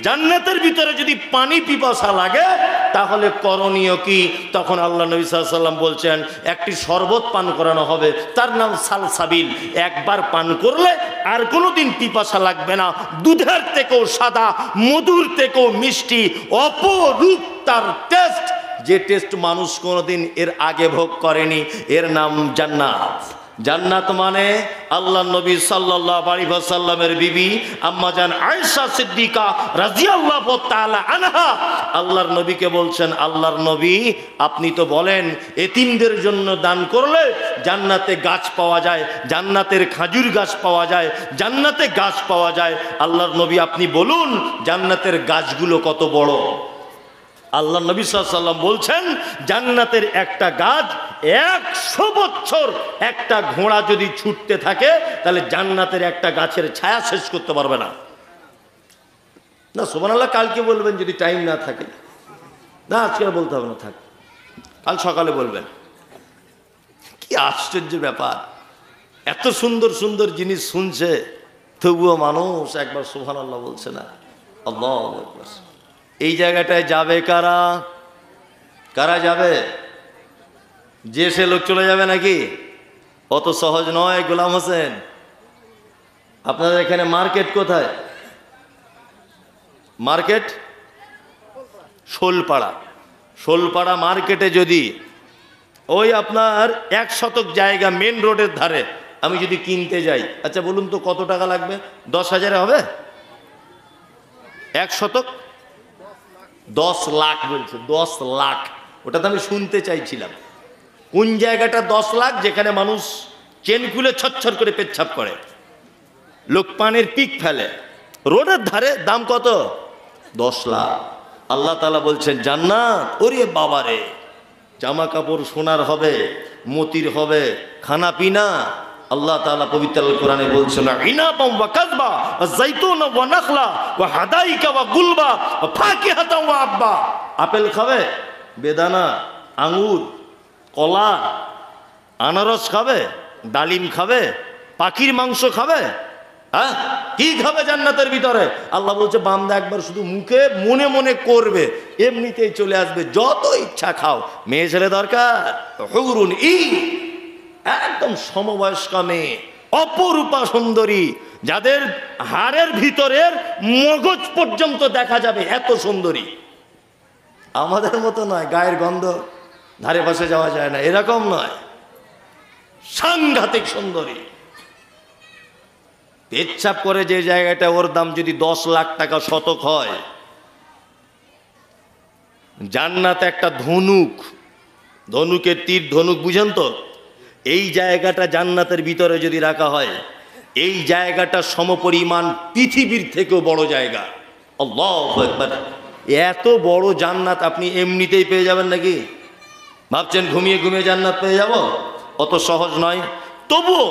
জান্নাতের ভিতরে যদি পানি পিপাসা লাগে তাহলে করণীয় কি? তখন আল্লাহ নবী সাল্লাল্লাহু আলাইহি ওয়াসাল্লাম বলছেন একটি শরবত পান করানো হবে, তার নাম সালসাবিল। একবার পান করলে আর কোনোদিন পিপাসা লাগবে না। দুধের থেকেও সাদা, মধুর থেকেও মিষ্টি, অপরূপ তার টেস্ট, যে টেস্ট মানুষ কোনোদিন এর আগে ভোগ করেনি। এর নাম জান্নাত। জান্নাত মানে আল্লাহ নবী সাল্লাল্লাহু আলাইহি ওয়াসাল্লামের বিবি আম্মাজান আয়েশা সিদ্দিকা রাদিয়াল্লাহু তাআলা আনহা আল্লাহর নবীকে বলছেন, আল্লাহর নবী আপনি তো বলেন এতিমদের জন্য দান করলে জান্নাতে গাছ পাওয়া যায়, জান্নাতের খেজুর গাছ পাওয়া যায়, জান্নাতে গাছ পাওয়া যায়। আল্লাহর নবী আপনি বলুন জান্নাতের গাছগুলো কত বড়? আল্লাহ নবী সাল্লাল্লাহু আলাইহি ওয়াসাল্লাম বলছেন জান্নাতের একটা গাছ 100 বছর একটা ঘোড়া যদি ছুটতে থাকে তাহলে জান্নাতের একটা গাছের ছায়া শেষ করতে পারবে না। না সুবহানাল্লাহ, কালকে বলবেন যদি টাইম না থাকে। না আজকে বলতে হবে না, থাক, কাল সকালে বলবেন। কি আশ্চর্য ব্যাপার, এত সুন্দর সুন্দর জিনিস শুনছে তবুও মানুষ একবার সুবহানাল্লাহ বলছে না। আল্লাহু আকবার। এই জায়গাটায় যাবে কারা? কারা যাবে? যে সে লোক চলে যাবে নাকি? অত সহজ নয় গোলাম হোসেন। আপনাদের এখানে মার্কেট কোথায়? মার্কেট শোলপাড়া। শোলপাড়া মার্কেটে যদি ওই আপনার 1 শতক জায়গা মেন রোডের ধারে আমি যদি কিনতে যাই, আচ্ছা বলুন তো কত টাকা লাগবে? 10,000 হবে? 1 শতক 10 লাখ বলছে। 10 লাখ, ওটা তো আমি শুনতে চাইছিলাম। কোন জায়গাটা 10 লাখ? যেখানে মানুষ চেন খুলে ছচ্ছর করে পেচ্ছাপ করে, লোক পানের পিক ফেলে, রোডের ধারে দাম কত? 10 লাখ। আল্লাহ তাআলা বলছেন জান্নাত, ওরে বাবারে, জামা কাপড় সোনার হবে, মতির হবে, খানা পিনা। আল্লাহ তাআলা পবিত্র আল কোরআনে বলছেন ইনাবাম ওয়া কাযবা ওয়া যাইতুনা ওয়া নাখলা ওয়া হাদাইকা ওয়া গুলবা ওয়া ফাকিহাতা ওয়া আব্বা। আপেল খাবে, বেদানা, আঙ্গুর, কলা, আনারস খাবে, ডালিম খাবে, পাখির মাংস খাবে, হ্যাঁ কি খাবে জান্নাতের ভিতরে? আল্লাহ বলছে বান্দা একবার শুধু মুখে মনে মনে করবে, এমনিতেই চলে আসবে। যত ইচ্ছা খাও। মেয়ে ছেলে দরকার? হুরুন ই, একদম সমবয়স্কা মেয়ে, অপরূপা সুন্দরী, যাদের হাড়ের ভিতরের মগজ পর্যন্ত দেখা যাবে, এত সুন্দরী। আমাদের মতো নয়, গায়ের গন্ধ ধারে পাশে যাওয়া যায় না, এরকম নয়, সাংঘাতিক সুন্দরী। পেচ্ছাপ করে যে জায়গাটা, ওর দাম যদি 10 লাখ টাকা শতক হয়। জান্নাত একটা ধনুক, ধনুকের তীর, ধনুক বুঝেন তো? এই জায়গাটা জান্নাতের ভিতরে যদি রাখা হয়, এই জায়গাটা সমপরিমাণ পৃথিবীর থেকেও বড় জায়গা। আল্লাহু আকবার। এত বড় জান্নাত আপনি এমনিতেই পেয়ে যাবেন নাকি? ভাবছেন ঘুমিয়ে ঘুমিয়ে জান্নাত পেয়ে যাব? অত সহজ নয়। তবুও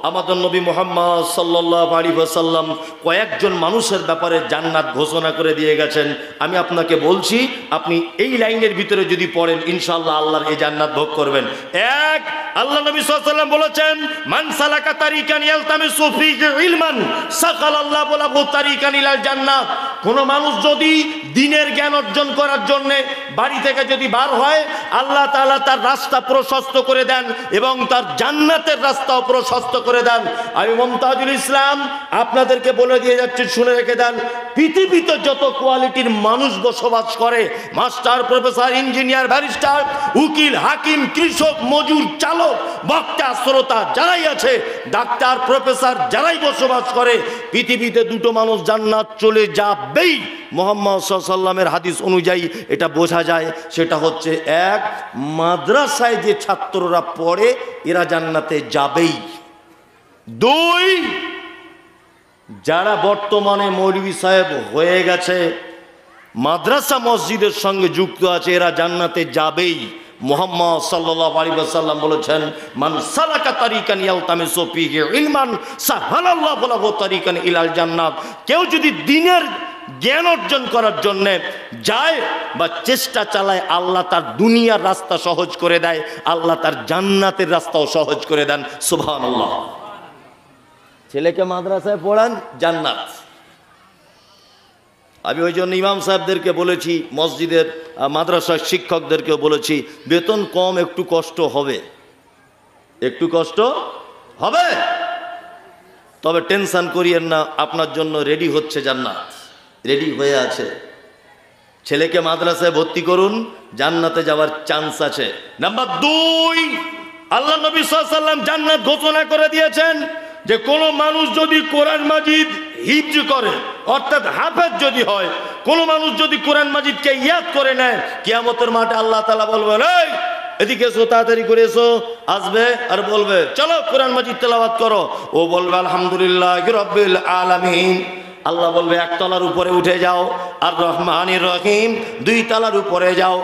আমাদের নবী মুহাম্মদ সাল্লাল্লাহু আলাইহি ওয়াসাল্লাম কয়েকজন মানুষের ব্যাপারে জান্নাত ঘোষণা করে দিয়ে গেছেন। আমি আপনাকে বলছি, আপনি এই লাইনের ভিতরে যদি পড়েন ইনশাআল্লাহ আল্লাহর এই জান্নাত ভোগ করবেন। এক, আল্লাহ নবী সাল্লাল্লাহু আলাইহি ওয়াসাল্লাম বলেছেন মান সালাকা তারিকান ইয়ালতামিসু ফীহি ইলমান সাকালাল্লাহু লাহু তারিকান ইলাল জান্নাত। কোন মানুষ যদি দ্বীনের জ্ঞান অর্জন করার জন্য বাড়ি থেকে যদি বার হয়, আল্লাহ তাআলা তার রাস্তা প্রশস্ত করে দেন এবং তার জান্নাতের রাস্তাও প্রশস্ত করে দেন। আমি মুমতাজুল ইসলাম আপনাদেরকে বলে দিয়ে যাচ্ছি, শুনে রেখে দেন, পৃথিবীতে যত কোয়ালিটির মানুষ বসবাস করে, মাস্টার, প্রফেসর, ইঞ্জিনিয়ার, ব্যারিস্টার, উকিল, হাকিম, কৃষক, মজুর, চালক, বক্তা, শ্রোতা যারাই আছে, ডাক্তার, প্রফেসর যারাই বসবাস করে, পৃথিবীতে দুটো মানুষ জান্নাত চলে যাবেই। মুহাম্মদ সাল্লাল্লাহু আলাইহি ওয়াসাল্লামের হাদিস অনুযায়ী এটা বোঝা যায়। সেটা হচ্ছে এক, মাদ্রাসায় যে ছাত্ররা পড়ে এরা জান্নাতে যাবেই। দুই, যারা বর্তমানে মৌলভী সাহেব হয়ে গেছে, মাদ্রাসা মসজিদের সঙ্গে যুক্ত আছে, এরা জান্নাতে যাবেই। মুহাম্মদ সাল্লাল্লাহু আলাইহি ওয়াসাল্লাম বলেছেন মান সালাকা তারিকান ইয়ালতামিসু ফীহি ইলমান সাহালাল্লাহু লাহু তারিকান ইলাল জান্নাত। কেউ যদি দ্বীনের জ্ঞান অর্জন করার জন্যে যায় বা চেষ্টা চালায়, আল্লাহ তার দুনিয়ার রাস্তা সহজ করে দেয়, আল্লাহ তার জান্নাতের রাস্তাও সহজ করে দেন। সুবহানাল্লাহ। ছেলেকে মাদ্রাসায় পড়ান, জান্নাত। আমি ওই জন্য ইমাম সাহেবদেরকে বলেছি, মসজিদের মাদ্রাসার শিক্ষকদেরকেও বলেছি, বেতন কম, একটু কষ্ট হবে, একটু কষ্ট হবে, তবে টেনশন করিয়েন না, আপনার জন্য রেডি হচ্ছে জান্নাত, রেডি হয়ে আছে। ছেলেকে মাদ্রাসায় ভর্তি করুন, জান্নাতে যাওয়ার চান্স আছে। নাম্বার 2, আল্লাহ নবী সাল্লাল্লাহু আলাইহি ওয়াসাল্লাম জান্নাত ঘোষণা করে দিয়েছেন যে কোনো মানুষ যদি কোরআন মাজিদ হিফজ করে, অর্থাৎ হাফেজ যদি হয়, কোনো মানুষ যদি কোরআন মাজিদকে ইয়াদ করে নেয়, কিয়ামতের মাঠে আল্লাহ তাআলা বলবেন, এই এদিকে এসো, তাড়াতাড়ি করে এসো। আসবে আর বলবে, চলো কোরআন মাজিদ তেলাওয়াত করো। ও বলবে, আলহামদুলিল্লাহি রাব্বিল আলামিন। আল্লাহ বলবে, 1 তলার উপরে উঠে যাও, আর রহমানির রহিম 2 তলার উপরে যাও,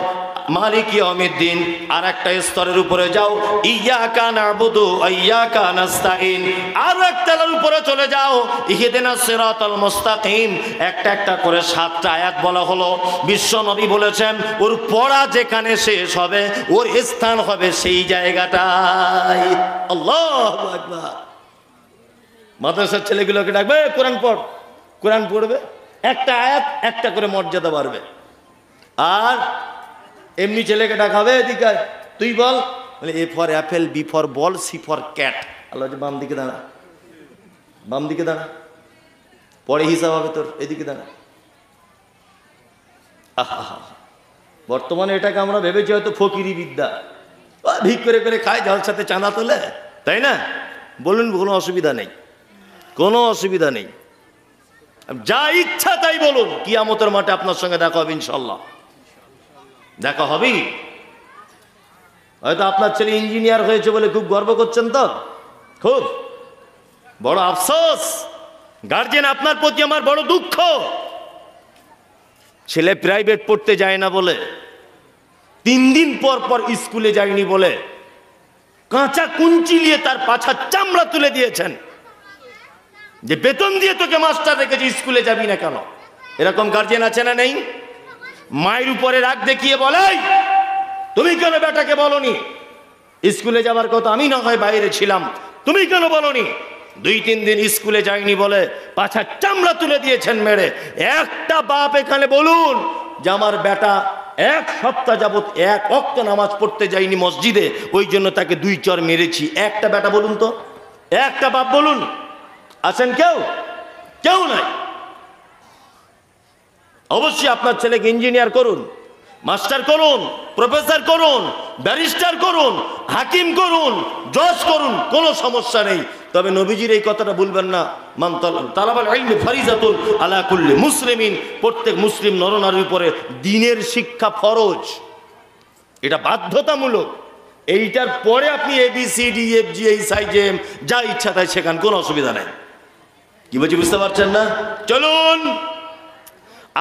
মালিক ইয়াউমিদ্দিন আর একটা স্তরের উপরে যাও, ইয়াকা নাবুদু ওয়া ইয়াকা নাস্তাইন আর 1 তলার উপরে চলে যাও, ইহদিনাস সিরাতাল মুস্তাকিম। একটা করে 7টা আয়াত বলা হলো। বিশ্ব নবী বলেছেন, ওর পড়া যেখানে শেষ হবে, ওর স্থান হবে সেই জায়গাটায়। আল্লাহু আকবার। মাদ্রাসার ছেলেগুলোকে ডাকবে, কোরআন পড়, কোরআন পড়বে, একটা আয়াত একটা করে মর্যাদা বাড়বে। আর এমনি ছেলেকে ডাকাবে, এদিকে তুই বল, বলে A for apple, B for ball, C for cat. আল্লাহ, বাম দিকে দাঁড়া, বাম দিকে দাঁড়া, পরে হিসাব হবে তোর, এদিকে দাঁড়া। আহা, বর্তমানে এটাকে আমরা ভেবেছি হয়তো ফকিরি বিদ্যা, ভিক করে করে খায়, যার সাথে চাঁদা তোলে, তাই না? বলুন, কোনো অসুবিধা নেই, কোনো অসুবিধা নেই, যা ইচ্ছা তাই বলুন। কিয়ামতের মাঠে আপনার সঙ্গে দেখা হবে ইনশাল্লাহ, দেখা হবেই। হয়তো আপনার ছেলে ইঞ্জিনিয়ার হয়েছে বলে খুব গর্ব করছেন, তো খুব বড় আফসোস, গার্জেন আপনার প্রতি আমার বড় দুঃখ। ছেলে প্রাইভেট পড়তে যায় না বলে, 3 দিন পর পর স্কুলে যায়নি বলে কাঁচা কুঞ্চি নিয়ে তার পাছার চামড়া তুলে দিয়েছেন, যে বেতন দিয়ে তোকে মাস্টার রেখেছি, স্কুলে যাবি না কেন? এরকম গার্জেন আছে না নেই? মায়ের উপরে রাগ দেখিয়ে বলে, তুমি কেন বেটাকে বলনি স্কুলে যাবার কথা? আমি না হয় বাইরে ছিলাম, তুমি কেন বলনি? 2-3 দিন স্কুলে যায়নি বলে পাছার চামড়া তুলে দিয়েছেন মেরে। একটা বাপ এখানে বলুন যে আমার বেটা 1 সপ্তাহ যাবত 1 ওয়াক্ত নামাজ পড়তে যায়নি মসজিদে, ওই জন্য তাকে 2 চর মেরেছি। একটা বেটা বলুন তো, একটা বাপ বলুন, আছেন কেউ? কেউ নাই। অবশ্যই আপনার ছেলেকে ইঞ্জিনিয়ার করুন, মাস্টার করুন, প্রফেসর করুন, ব্যারিস্টার করুন, হাকিম করুন, জজ করুন, কোনো সমস্যা নেই। তবে নবীজির এই কথাটা ভুলবেন না, মান তালাবাল ইলমি ফারিজাতুন আলা কুল্লি মুসলিমিন, প্রত্যেক মুসলিম নরনারীর উপরে দ্বীনের শিক্ষা ফরজ, এটা বাধ্যতামূলক। এইটার পরে আপনি ABCDEFG HIJM যা ইচ্ছা তাই শেখান, কোনো অসুবিধা নেই। কি বলছি বুঝতে পারছেন না? চলুন,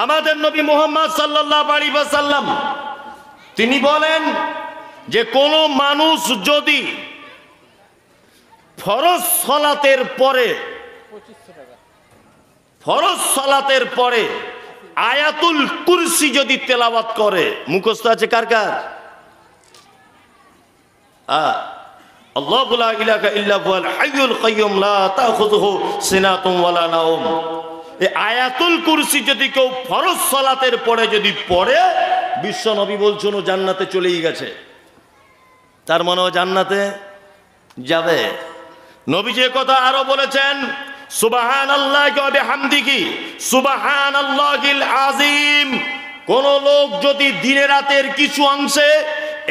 আমাদের নবী মুহাম্মদ সাল্লাল্লাহু আলাইহি ওয়াসাল্লাম তিনি বলেন যে কোন মানুষ যদি ফরজ সালাতের পরে আয়াতুল কুরসি যদি তেলাওয়াত করে, মুখস্থ আছে কার কার? আল্লাহু লা ইলাহা ইল্লা হুয়াল হাইয়ুল কাইয়্যুম লা তাখুযুহু সিনাতুন ওয়ালা নাওম। এই আয়াতুল কুরসি যদি কেউ ফরজ সালাতের পরে যদি পড়ে, বিশ্ব নবী বলছেন ও জান্নাতে চলেই গেছে, তার মানে ও জান্নাতে যাবে। নবীজি কথা আরো বলেছেন, সুবহানাল্লাহি ওয়া বিহামদিহি সুবহানাল্লাহিল আযীম। কোন লোক যদি দিনে রাতের কিছু অংশে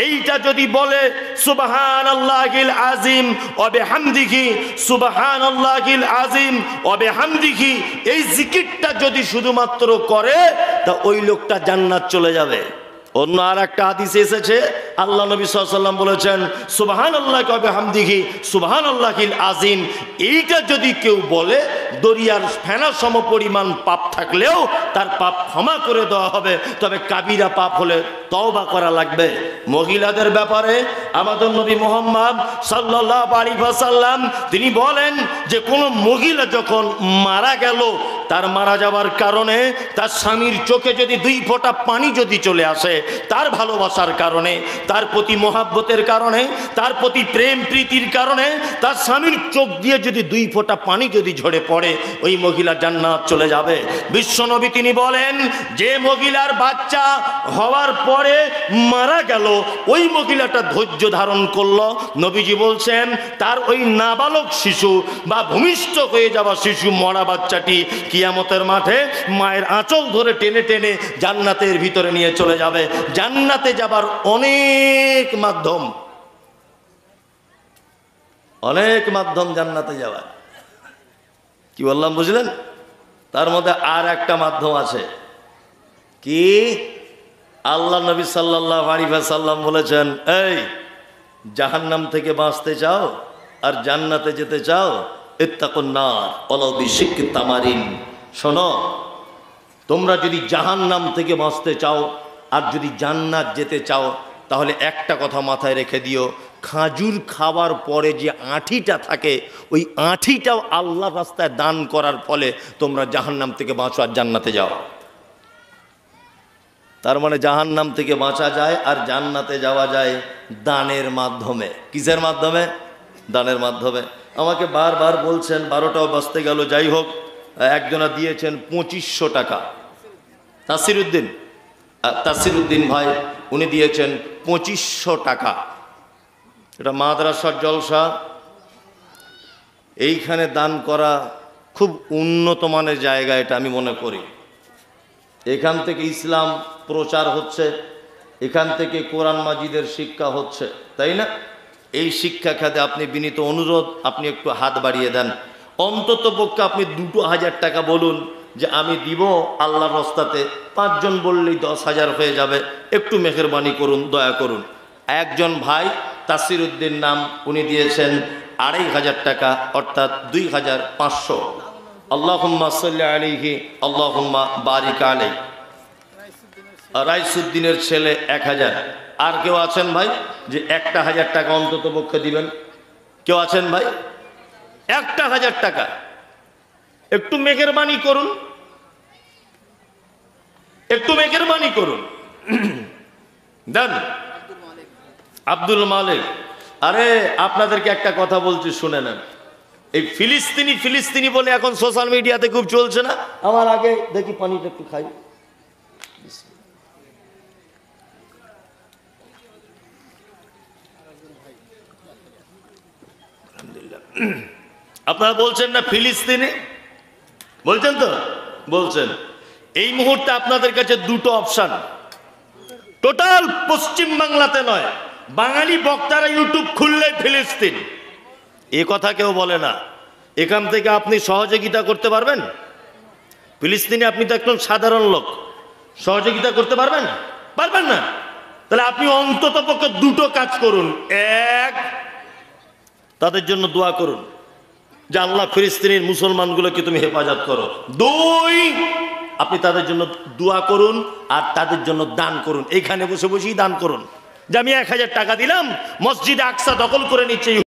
এইটা যদি বলে সুবহানাল্লাহিল আযীম ওয়া বিহামদিহি সুবহানাল্লাহিল আযীম ওয়া বিহামদিহি, এই জিকিরটা যদি শুধুমাত্র করে তা ওই লোকটা জান্নাত চলে যাবে। অন্য আর একটা হাদিসে এসেছে, আল্লাহ নবী সাল্লাল্লাহু আলাইহি ওয়াসাল্লাম বলেছেন সুবহানাল্লাহি ওয়া বিহামদিহি সুবহানাল্লাহিল আযীম। এইটা যদি কেউ বলে দরিয়ার ফেনা সম পরিমাণ পাপ থাকলেও তার পাপ ক্ষমা করে দেওয়া হবে, তবে কাবিরা পাপ হলে তওবা করা লাগবে। মহিলাদের ব্যাপারে আমাদের নবী মুহাম্মদ সাল্লাল্লাহু আলাইহি ওয়াসাল্লাম তিনি বলেন যে কোন মহিলা যখন মারা গেল, তার মারা যাওয়ার কারণে তার স্বামীর চোখে যদি 2 ফোঁটা পানি যদি চলে আসে, তার ভালোবাসার কারণে, তার প্রতি মহাব্বতের কারণে, তার প্রতি প্রেম প্রীতির কারণে তার স্বামীর চোখ দিয়ে যদি 2 ফোঁটা পানি যদি ঝরে পড়ে, ওই মহিলা জান্নাত চলে যাবে। বিশ্বনবী তিনি বলেন যে মহিলার বাচ্চা হওয়ার পরে মারা গেল, ওই মহিলাটা ধৈর্য ধারণ করলো, নবীজি বলছেন তার ওই নাবালক শিশু বা ভূমিষ্ঠ হয়ে যাওয়া শিশু মরা বাচ্চাটি কিয়ামতের মাঠে মায়ের আঁচল ধরে টেনে টেনে জান্নাতের ভিতরে নিয়ে চলে যাবে। জান্নাতে যাবার অনেক মাধ্যম, অনেক মাধ্যম জান্নাতে যাওয়ার। কি বললাম বুঝলেন? তার মধ্যে আর একটা মাধ্যম আছে। কি? আল্লাহ নবী সাল্লাল্লাহু আলাইহি ওয়াসাল্লাম বলেছেন, এই জাহান্নাম থেকে বাঁচতে চাও আর জান্নাতে যেতে চাও, ইত্তাকুন নার ওয়ালাউ বিশিক্কি তামারিন। শোনো, তোমরা যদি জাহান্নাম থেকে বাঁচতে চাও আর যদি জান্নাত যেতে চাও, তাহলে একটা কথা মাথায় রেখে দিও, খাজুর খাওয়ার পরে যে আঁঠিটা থাকে, ওই আঁঠিটাও আল্লাহর রাস্তায় দান করার ফলে তোমরা জাহান্নাম থেকে বাঁচো আর জান্নাতে যাও। তার মানে জাহান্নাম থেকে বাঁচা যায় আর জান্নাতে যাওয়া যায় দানের মাধ্যমে। কিসের মাধ্যমে? দানের মাধ্যমে। আমাকে বারবার বলছেন, 12টাও বাজতে গেল, যাই হোক, একজনা দিয়েছেন 2500 টাকা। তাসিরউদ্দিন ভাই উনি দিয়েছেন 2500 টাকা। এটা মাদ্রাসার জলসা, এইখানে দান করা খুব উন্নত মানের জায়গা, এটা আমি মনে করি। এখান থেকে ইসলাম প্রচার হচ্ছে, এখান থেকে কোরআন মাজিদের শিক্ষা হচ্ছে, তাই না? এই শিক্ষা খাতে আপনি বিনীত অনুরোধ, আপনি একটু হাত বাড়িয়ে দেন। অন্তত পক্ষে আপনি 2000 টাকা বলুন যে আমি দিব আল্লাহর রাস্তাতে। 5 জন বললেই 10,000 হয়ে যাবে। একটু মেহেরবানি করুন, দয়া করুন। একজন ভাই তাসিরউদ্দিন নাম, উনি দিয়েছেন 2500 টাকা, অর্থাৎ 2500। আল্লাহুম্মা সাল্লি আলাইহি আল্লাহুম্মা বারিক আলাইহি। রাইসুদ্দিনের ছেলে 1000। আর কেউ আছেন ভাই যে 1000 টাকা অন্তত পক্ষে দিবেন? কেউ আছেন ভাই? 1000 টাকা একটু মেহেরবানি করুন, একটু মেহেরবানি করুন, দেন। আব্দুল মালিক, আরে আপনাদেরকে একটা কথা বলছি, শুনে নেন। এই ফিলিস্তিনি বলে এখন সোশ্যাল মিডিয়াতে খুব চলছে না? আমার আগে দেখি পানিটা একটু খাই। আপনারা বলছেন না ফিলিস্তিনি, বলছেন তো? বলছেন। এই মুহূর্তে আপনাদের কাছে 2টো অপশন, টোটাল পশ্চিম বাংলাতে নয়, বাঙালি বক্তারা ইউটিউব খুললে ফিলিস্তিন, এ কথা কেউ বলে না। এখান থেকে আপনি সহযোগিতা করতে পারবেন? ফিলিস্তিনি, আপনি তো একজন সাধারণ লোক, সহযোগিতা করতে পারবেন? পারবেন না? তাহলে আপনি অন্তত পক্ষে 2টো কাজ করুন। 1, তাদের জন্য দোয়া করুন যে আল্লাহ ফিলিস্তিনের মুসলমানগুলোকে তুমি হেফাজত করো। 2, আপনি তাদের জন্য দোয়া করুন আর তাদের জন্য দান করুন। এখানে বসে বসেই দান করুন যে আমি 1000 টাকা দিলাম, মসজিদে আকসা দখল করে নিচ্ছে।